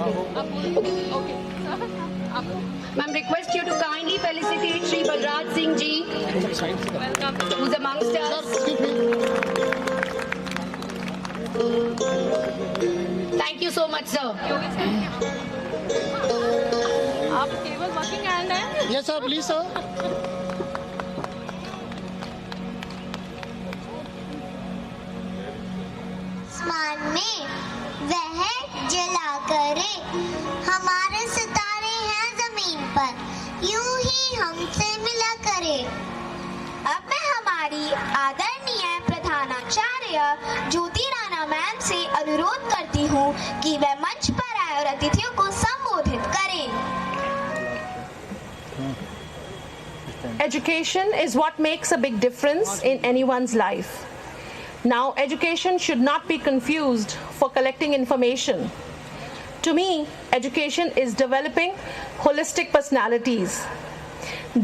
Okay. Ma'am, request you to kindly felicitate Shri Balraj Singh Ji, who's amongst us. Thank you so much, sir. आप केवल working hand हैं? Yes, sir. Please, sir. आसमान में वह जला करे, हमारे सितारे हैं जमीन पर, यूं ही हमसे मिला करे। अब मैं हमारी आदरणीय प्रधानाचार्य ज्योति राणा मैम से अनुरोध करती हूँ कि वह मंच पर आए और अतिथियों को संबोधित करें। Education is what makes a big difference in anyone's life. Now, education should not be confused for collecting information. To me, education is developing holistic personalities.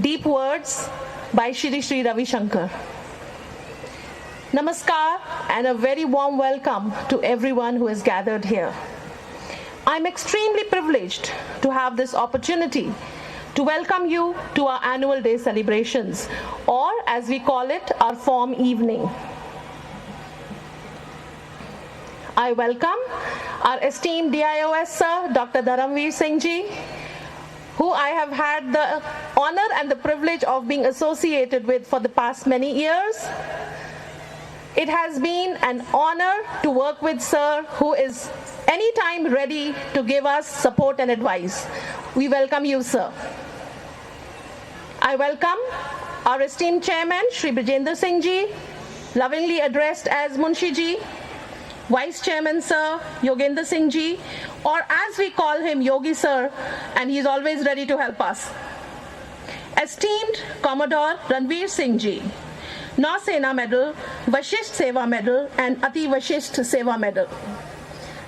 Deep words by Shri Ravi Shankar. Namaskar and a very warm welcome to everyone who is gathered here. I'm extremely privileged to have this opportunity to welcome you to our annual day celebrations, or as we call it, our form evening. I welcome our esteemed DIOS Sir, Dr. Dharamveer Singh Ji, who I have had the honor and the privilege of being associated with for the past many years. It has been an honor to work with Sir, who is anytime ready to give us support and advice. We welcome you, Sir. I welcome our esteemed Chairman, Shri Brijendra Singh Ji, lovingly addressed as Munshi Ji, Vice Chairman Sir Yogendra Singh Ji, or as we call him, Yogi Sir, and he is always ready to help us. Esteemed Commodore Ranveer Singh Ji, Nausena Medal, Vashisht Seva Medal, and Ati Vashisht Seva Medal.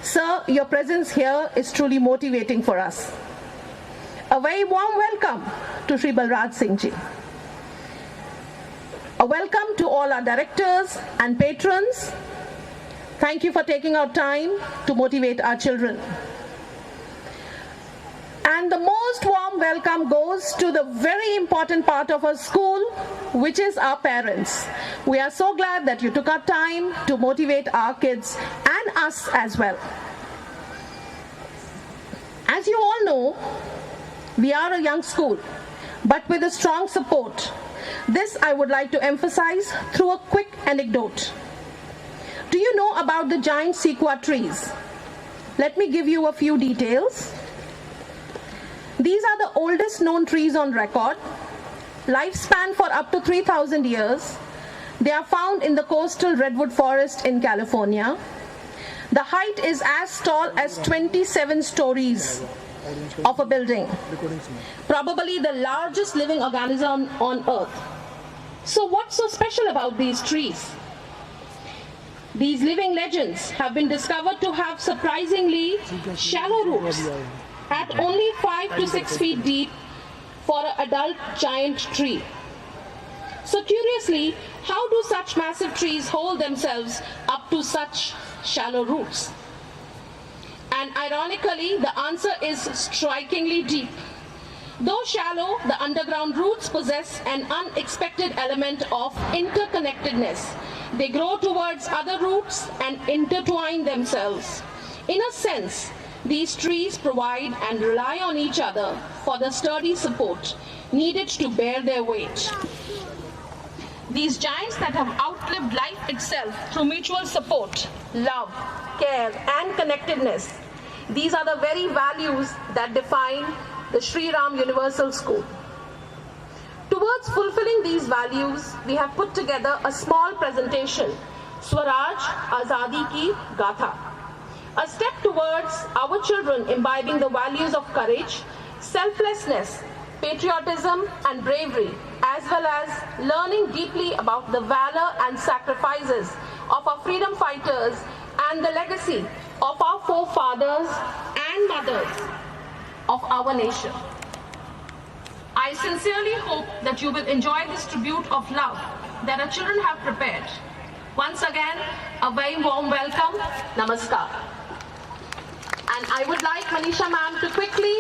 Sir, your presence here is truly motivating for us. A very warm welcome to Shri Balraj Singh Ji. A welcome to all our directors and patrons. Thank you for taking out time to motivate our children. And the most warm welcome goes to the very important part of our school, which is our parents. We are so glad that you took our time to motivate our kids and us as well. As you all know, we are a young school, but with a strong support. This I would like to emphasize through a quick anecdote. Do you know about the giant sequoia trees? Let me give you a few details. These are the oldest known trees on record, lifespan for up to 3,000 years. They are found in the coastal redwood forest in California. The height is as tall as 27 stories of a building, probably the largest living organism on earth. So what's so special about these trees? These living legends have been discovered to have surprisingly shallow roots at only 5 to 6 feet deep for an adult giant tree. So curiously, how do such massive trees hold themselves up to such shallow roots? And ironically, the answer is strikingly deep. Though shallow, the underground roots possess an unexpected element of interconnectedness. They grow towards other roots and intertwine themselves. In a sense, these trees provide and rely on each other for the sturdy support needed to bear their weight. These giants that have outlived life itself through mutual support, love, care, and connectedness, these are the very values that define the Shri Ram Universal School. Towards fulfilling these values, we have put together a small presentation, Swaraj Azadi Ki Gatha, a step towards our children imbibing the values of courage, selflessness, patriotism, and bravery, as well as learning deeply about the valor and sacrifices of our freedom fighters and the legacy of our forefathers and mothers of our nation. I sincerely hope that you will enjoy this tribute of love that our children have prepared. Once again, a very warm welcome. Namaskar. And I would like Manisha ma'am to quickly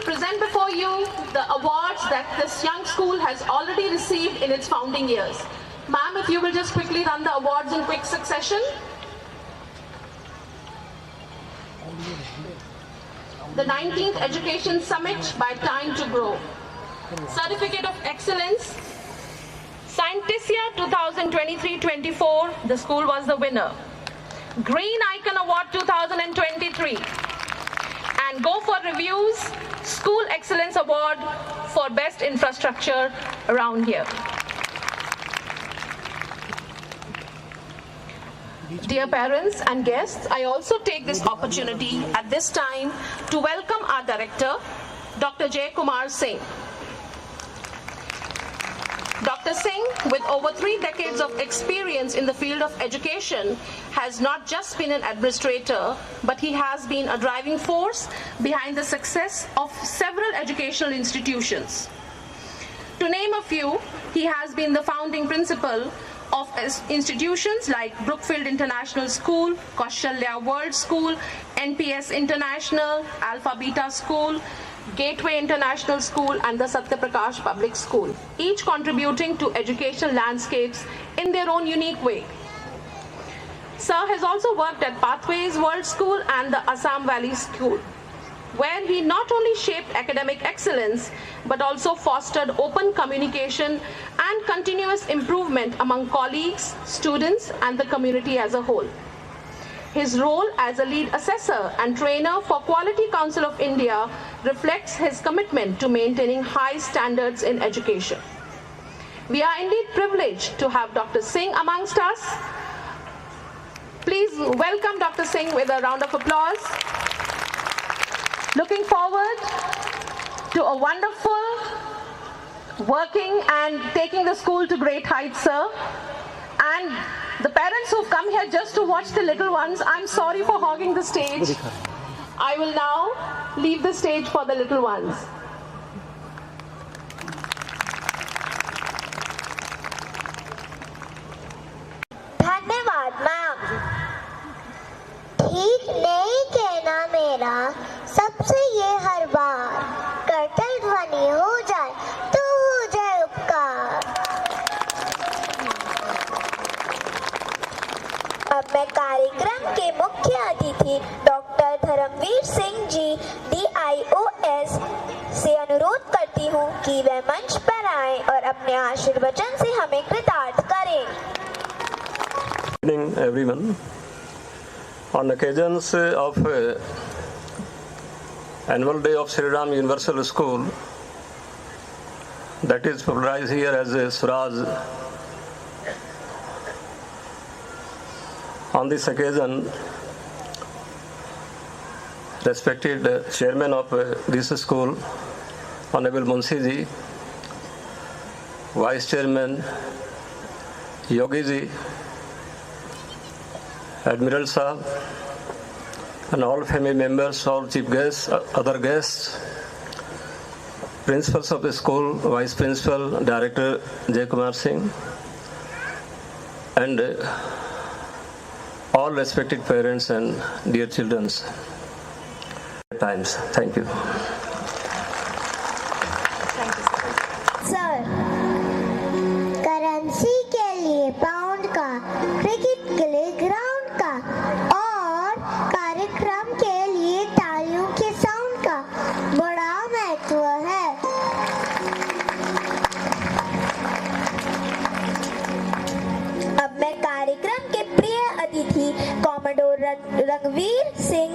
present before you the awards that this young school has already received in its founding years. Ma'am, if you will just quickly run the awards in quick succession. The 19th Education Summit by Time to Grow. Certificate of Excellence. Scientissia 2023-24, the school was the winner. Green Icon Award 2023. And Go for Reviews, School Excellence Award for Best Infrastructure around here. Dear parents and guests, I also take this opportunity at this time to welcome our director, Dr. Jay Kumar Singh. Dr. Singh, with over 3 decades of experience in the field of education, has not just been an administrator, but he has been a driving force behind the success of several educational institutions. To name a few, he has been the founding principal of institutions like Brookfield International School, Kaushalya World School, NPS International, Alpha Beta School, Gateway International School, and the Satyaprakash Public School, each contributing to educational landscapes in their own unique way. Sir has also worked at Pathways World School and the Assam Valley School, where he not only shaped academic excellence, but also fostered open communication and continuous improvement among colleagues, students, and the community as a whole. His role as a lead assessor and trainer for Quality Council of India reflects his commitment to maintaining high standards in education. We are indeed privileged to have Dr. Singh amongst us. Please welcome Dr. Singh with a round of applause. Looking forward to a wonderful working and taking the school to great heights, sir. And the parents who've come here just to watch the little ones, I'm sorry for hogging the stage. I will now leave the stage for the little ones. धन्यवाद ma'am. ठीक नहीं कहना मेरा सबसे ये हर बार, कर्तल ध्वनि हो जाए तो हो जाए उपकार। अब मैं कार्यक्रम के मुख्य अतिथि डॉक्टर धर्मवीर सिंह जी DIOS से अनुरोध करती हूँ कि वह मंच पर आएं और अपने आशीर्वचन से हमें कृतार्थ करें। Good evening, everyone. On occasions of annual day of Shri Ram Universal School, that is popularized here as a Swaraj. On this occasion, respected chairman of this school, Honorable Munshi ji, Vice Chairman Yogi ji, Admiral Sahab, and all family members, all chief guests, other guests, principals of the school, Vice Principal, Director Jay Kumar Singh, and all respected parents and dear children. Times. Thank you. Sir, currency के लिए pound का, cricket के लिए ground का और कार्यक्रम के लिए तालियों के साउंड का बड़ा महत्व है। अब मैं कार्यक्रम के प्रिय अतिथि कॉमोडोर रघुवीर सिंह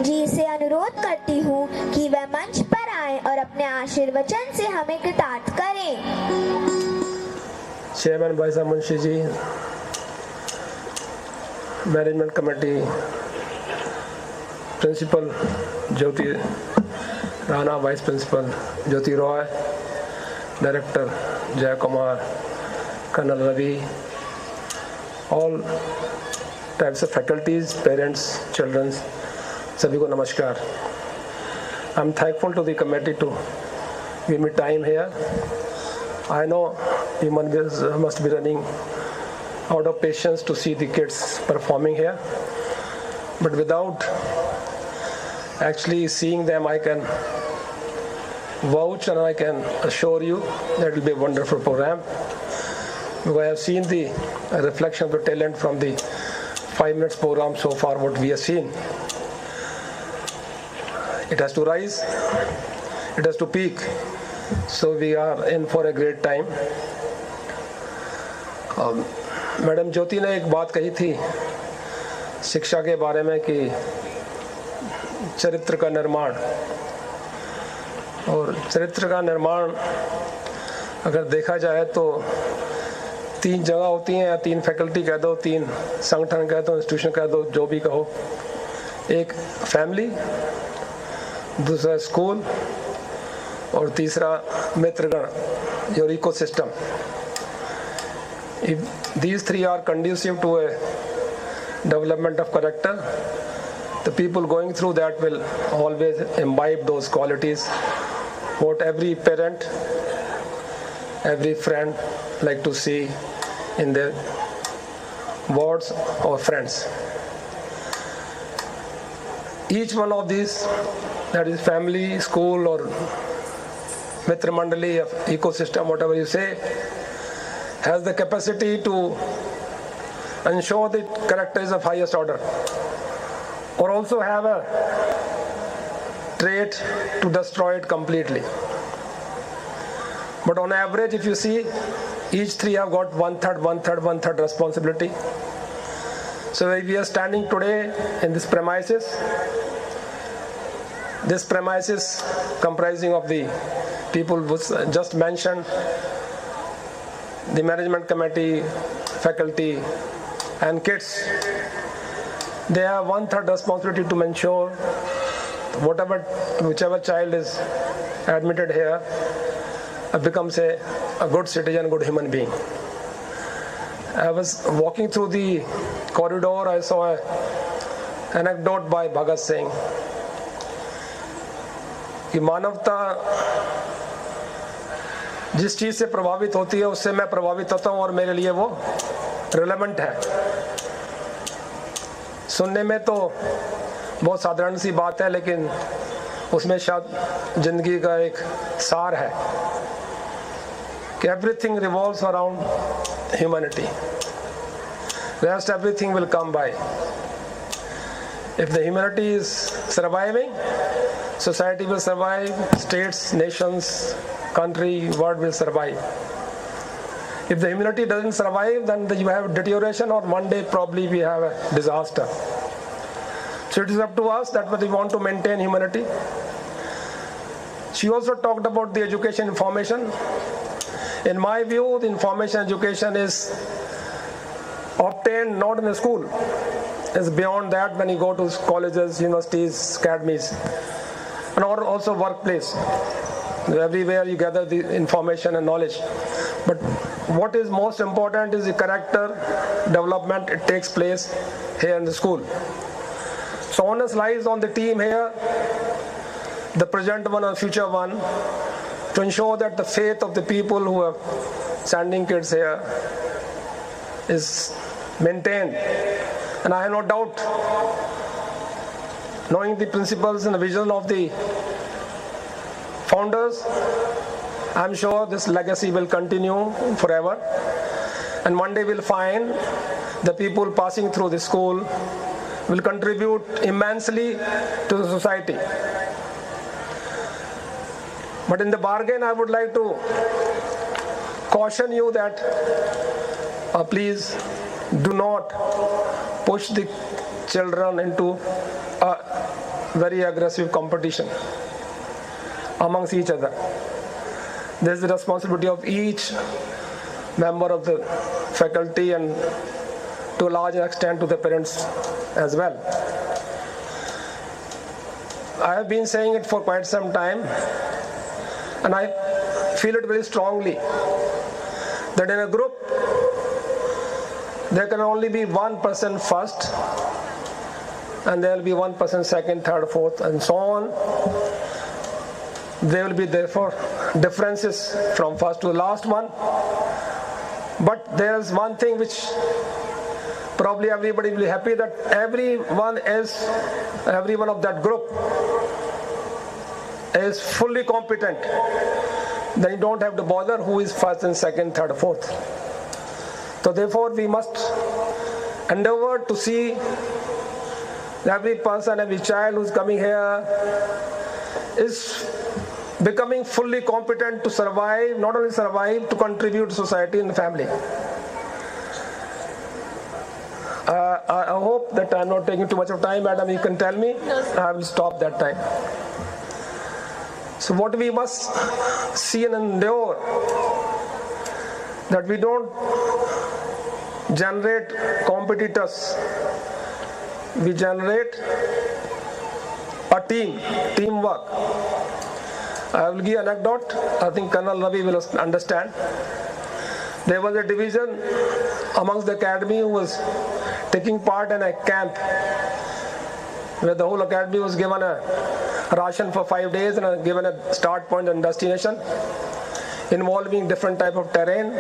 जी से अनुरोध करती हूँ कि वह मंच पर आएं और अपने आशीर्वचन से हमें कृतार्थ करें। चेयरमैन भाई साहब Munshi ji, management committee, principal Jyoti Rana, vice principal Jyoti Roy, director Jay Kumar, colonel Ravi, all types of faculties, parents, childrens, सभी को नमस्कार। I am thankful to the committee to give me time here. I know you must be running out of patience to see the kids performing here, but without Actually, seeing them, I can vouch and I can assure you that it will be a wonderful program. Because I have seen the reflection of the talent from the 5 minutes program so far, what we have seen. It has to rise, it has to peak. So we are in for a great time. Madam Jyoti ने एक बात कही थी शिक्षा के बारे में कि चरित्र का निर्माण, और चरित्र का निर्माण अगर देखा जाए तो 3 जगह होती हैं, या 3 फैकल्टी कह दो, 3 संगठन कह दो, इंस्टीट्यूशन कह दो, जो भी कहो. एक फैमिली, दूसरा स्कूल, और तीसरा मित्रगण, your ecosystem. If these 3 are conducive to a development of character, the people going through that will always imbibe those qualities what every parent, every friend like to see in their wards or friends. Each one of these, that is family, school, or Mitra Mandali, ecosystem, whatever you say, has the capacity to ensure the character is of highest order, or also have a trait to destroy it completely. But on average, if you see, each 3 have got 1/3 responsibility. So if we are standing today in this premises comprising of the people who just mentioned, the management committee, faculty, and kids, they have 1/3 responsibility to ensure whichever child is admitted here becomes a good citizen, good human being. I was walking through the corridor, I saw an anecdote by Bhagat Singh कि मानवता जिस चीज से प्रभावित होती है उससे मैं प्रभावित होता हूं और मेरे लिए वो रिलेवेंट है. सुनने में तो बहुत साधारण सी बात है, लेकिन उसमें शायद जिंदगी का एक सार है कि everything revolves around humanity. Rest everything will come by. If the humanity is surviving, society will survive, states, nations, country, world will survive. If the humanity doesn't survive, then you have deterioration, or one day probably we have a disaster. So it is up to us that we want to maintain humanity. She also talked about the education information. In my view, the information education is obtained not in the school. It's beyond that when you go to colleges, universities, academies, and also workplace. Everywhere you gather the information and knowledge. But what is most important is the character development. It takes place here in the school. So onus lies on the team here, the present one and future one, to ensure that the faith of the people who are sending kids here is maintained. And I have no doubt, knowing the principles and the vision of the founders, I'm sure this legacy will continue forever. And one day we'll find the people passing through the school will contribute immensely to the society. But in the bargain, I would like to caution you that please do not push the children into a very aggressive competition amongst each other. There's the responsibility of each member of the faculty and to a large extent to the parents as well. I have been saying it for quite some time, and I feel it very strongly that in a group there can only be one person first, and there will be one person second, third, fourth, and so on. There will be therefore differences from first to the last one. But there is one thing which probably everybody will be happy that everyone of that group is fully competent. Then you don't have to bother who is first and second, third, fourth. So therefore we must endeavor to see every person, every child who's coming here is becoming fully competent to survive, not only survive, to contribute to society and family. I hope that I'm not taking too much of time, madam. You can tell me. I will stop that time. So what we must see and endure, that we don't generate competitors. We generate a teamwork. I will give an anecdote. I think Colonel Ravi will understand. There was a division amongst the academy who was taking part in a camp where the whole academy was given a ration for 5 days and given a start point and destination involving different type of terrain.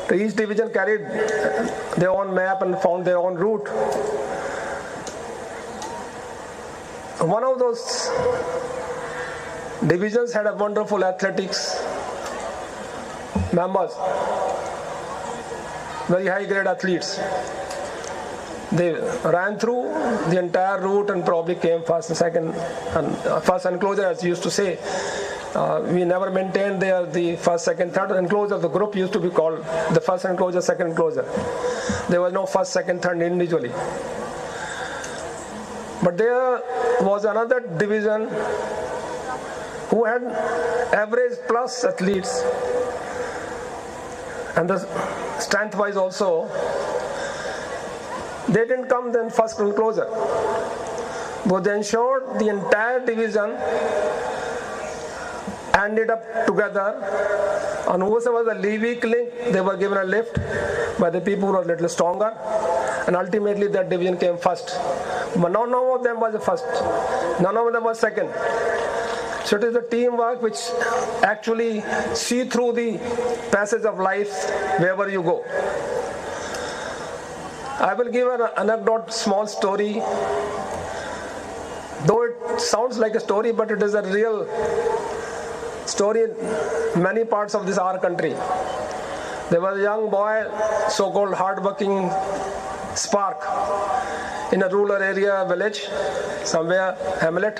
So each division carried their own map and found their own route. One of those divisions had a wonderful athletics members, very high grade athletes. They ran through the entire route and probably came first and second, and first enclosure, as used to say. We never maintained the first, second, third enclosure. The group used to be called the first enclosure, second enclosure. There was no first, second, third individually. But there was another division who had average plus athletes, and the strength wise also. They didn't come then first enclosure, but they ensured the entire division ended up together, and whoever was the weak link, they were given a lift by the people who were a little stronger, and ultimately that division came first. But none of them was the first, none of them was second. So it is the teamwork which actually see through the passage of life wherever you go. I will give an anecdote, small story. Though it sounds like a story, but it is a real story in many parts of our country. There was a young boy, so-called hard-working spark, in a rural area, village, somewhere, hamlet.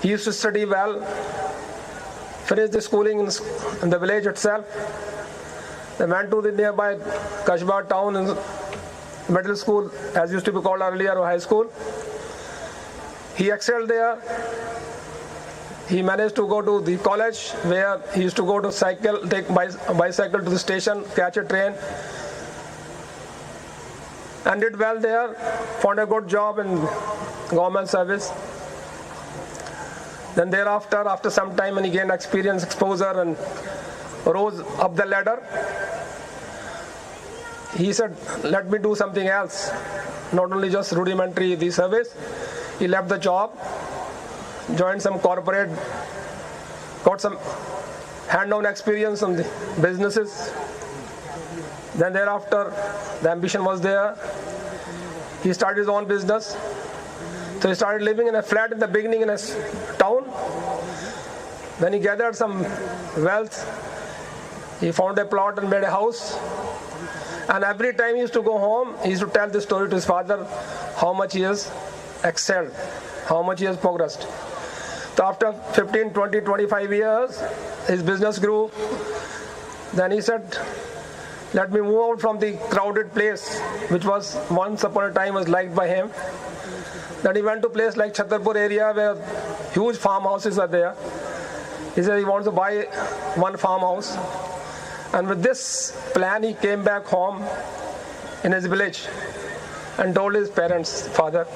He used to study well, finished the schooling in the village itself. They went to the nearby Kashbar town in middle school, as used to be called earlier, or high school. He excelled there. He managed to go to the college, where he used to go to take bicycle to the station, catch a train, and did well there, found a good job in government service. Then thereafter, after some time, when he gained experience, exposure, and rose up the ladder, he said, let me do something else, not only just rudimentary the service. He left the job, joined some corporate, got some hand-on experience on the businesses. Then thereafter, the ambition was there. He started his own business. So he started living in a flat in the beginning in a town. Then he gathered some wealth. He found a plot and made a house. And every time he used to go home, he used to tell the story to his father, how much he has excelled, how much he has progressed. So after 15, 20, 25 years, his business grew. Then he said, let me move out from the crowded place, which was once upon a time was liked by him. Then he went to a place like Chhatarpur area, where huge farmhouses are there. He said he wants to buy one farmhouse. And with this plan, he came back home in his village and told his parents, father,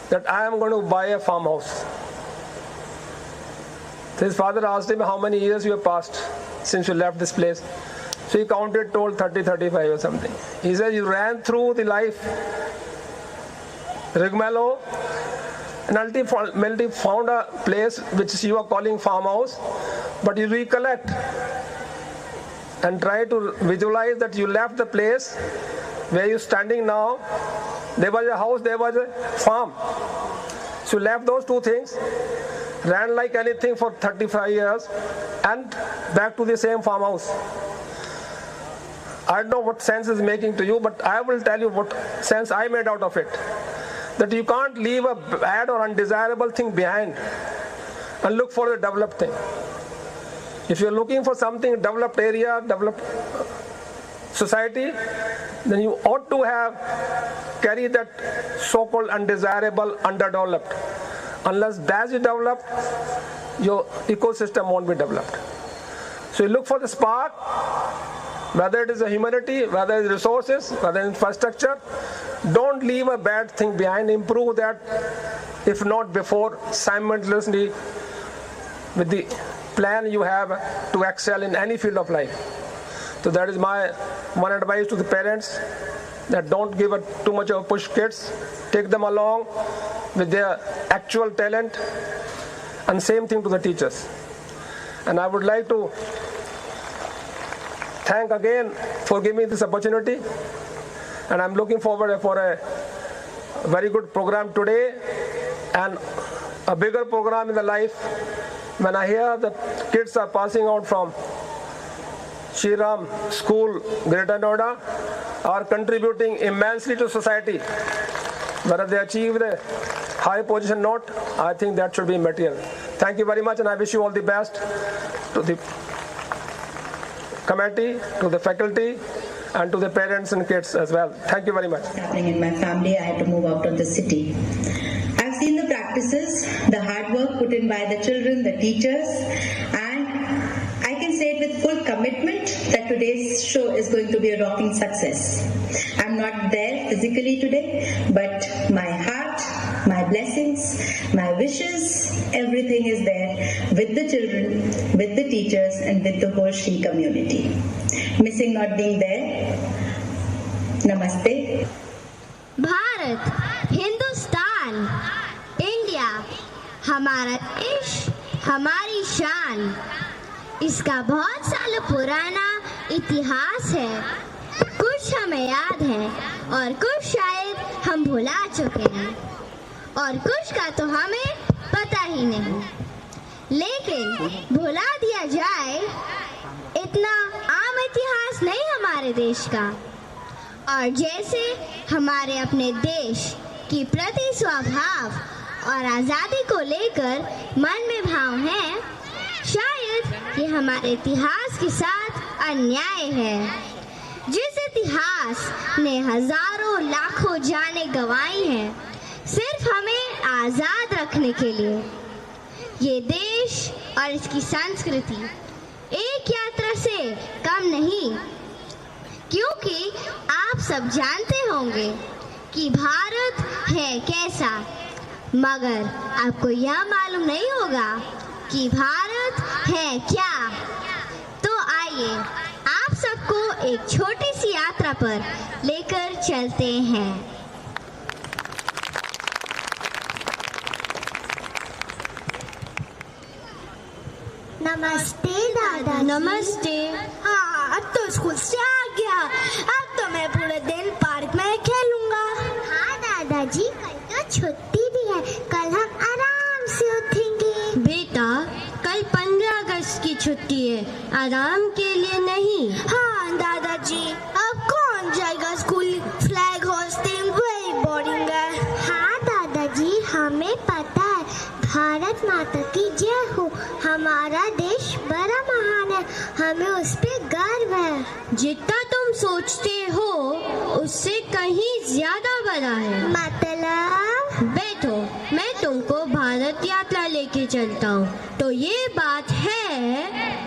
that I am going to buy a farmhouse. So his father asked him, how many years you have passed since you left this place? So he counted, told 30, 35 or something. He said, you ran through the life rigmarole and ultimately found a place which you are calling farmhouse, but you recollect and try to visualize that you left the place where you're standing now. There was a house, there was a farm. So you left those two things, ran like anything for 35 years, and back to the same farmhouse. I don't know what sense is making to you, but I will tell you what sense I made out of it. That you can't leave a bad or undesirable thing behind and look for a developed thing. If you're looking for something, developed area, developed society, then you ought to carry that so-called undesirable, underdeveloped. Unless that is developed, your ecosystem won't be developed. So you look for the spark, whether it is a humanity, whether it is resources, whether it is infrastructure. Don't leave a bad thing behind. Improve that, if not before, simultaneously with the plan you have to excel in any field of life. So that is my one advice to the parents, that don't give too much of a push kids. Take them along with their actual talent, and same thing to the teachers. And I would like to thank again for giving me this opportunity, and I'm looking forward for a very good program today and a bigger program in the life. When I hear the kids are passing out from Shri School, Greater Noida, are contributing immensely to society. Whether they achieve the high position or not, I think that should be material. Thank you very much, and I wish you all the best to the committee, to the faculty, and to the parents and kids as well. Thank you very much. Happening in my family, I had to move out of the city. I've seen the practices, the hard work put in by the children, the teachers, and I can say it with full commitment that today's show is going to be a rocking success. I'm not there physically today, but my heart, my blessings, my wishes, everything is there with the children, with the teachers, and with the whole Shri community. Missing not being there. Namaste. Bharat, Hindustan, India, हमारा देश, हमारी शान। इसका बहुत साल पुराना इतिहास है। कुछ हमें याद है और कुछ शायद हम भुला चुके हैं, और कुछ का तो हमें पता ही नहीं। लेकिन भुला दिया जाए इतना आम इतिहास नहीं हमारे देश का। और जैसे हमारे अपने देश की प्रति स्वभाव और आज़ादी को लेकर मन में भाव है, शायद ये हमारे इतिहास के साथ अन्याय है। जिस इतिहास ने हजारों लाखों जानें गंवाई हैं सिर्फ हमें आज़ाद रखने के लिए। ये देश और इसकी संस्कृति एक यात्रा से कम नहीं, क्योंकि आप सब जानते होंगे कि भारत है कैसा, मगर आपको यह मालूम नहीं होगा कि भारत है क्या। तो आइए आप सबको एक छोटी सी यात्रा पर लेकर चलते हैं। नमस्ते दादा। नमस्ते। हाँ, अब तो स्कूल से आ गया। अब तो मैं पूरे दिन पार्क में खेलूंगा। हाँ दादाजी, कल तो छुट्टी भी है, कल हम आराम से उठेंगे। बेटा, कल 15 अगस्त की छुट्टी है, आराम के लिए नहीं। हाँ दादाजी, अब कौन जाएगा स्कूल? फ्लैग होस्टिंग वही बोरिंग है। हाँ दादाजी, हमें पता है, भारत माता की जय हो। हमारा देश बड़ा महान है, हमें उस पे गर्व है। जितना तुम सोचते हो उससे कहीं ज्यादा बड़ा है। मतलब? बैठो, मैं तुमको भारत यात्रा लेके चलता हूँ। तो ये बात है,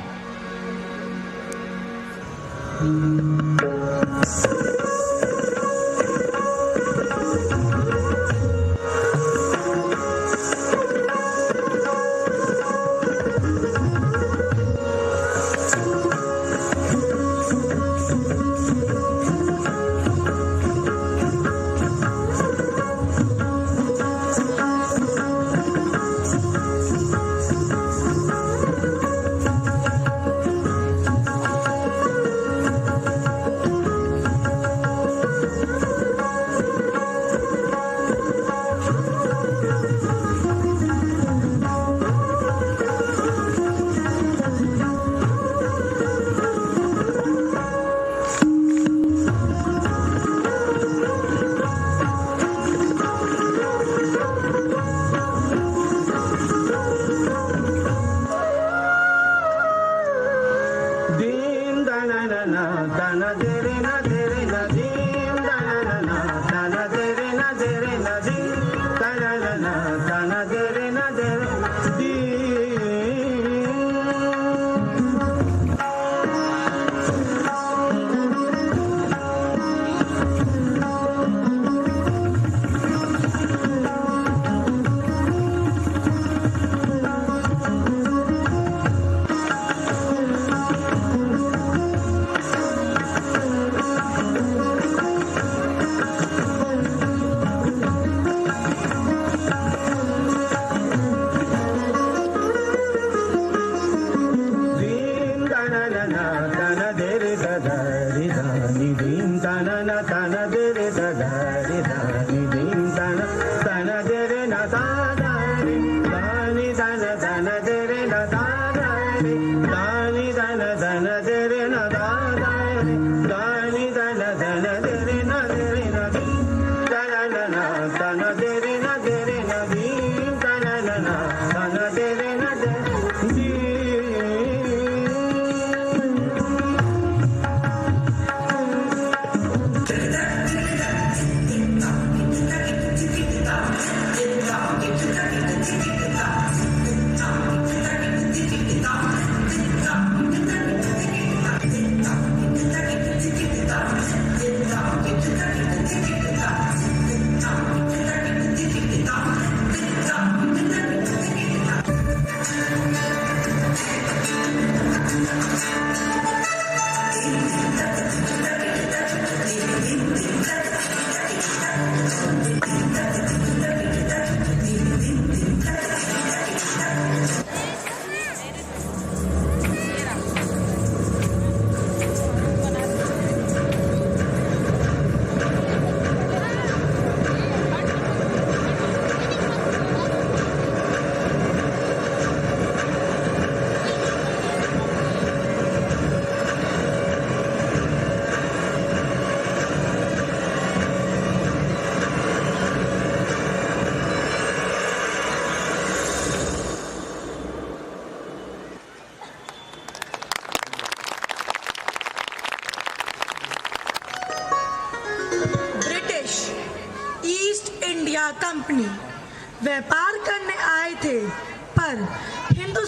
कंपनी व्यापार करने आए थे, पर हिंदुस्तान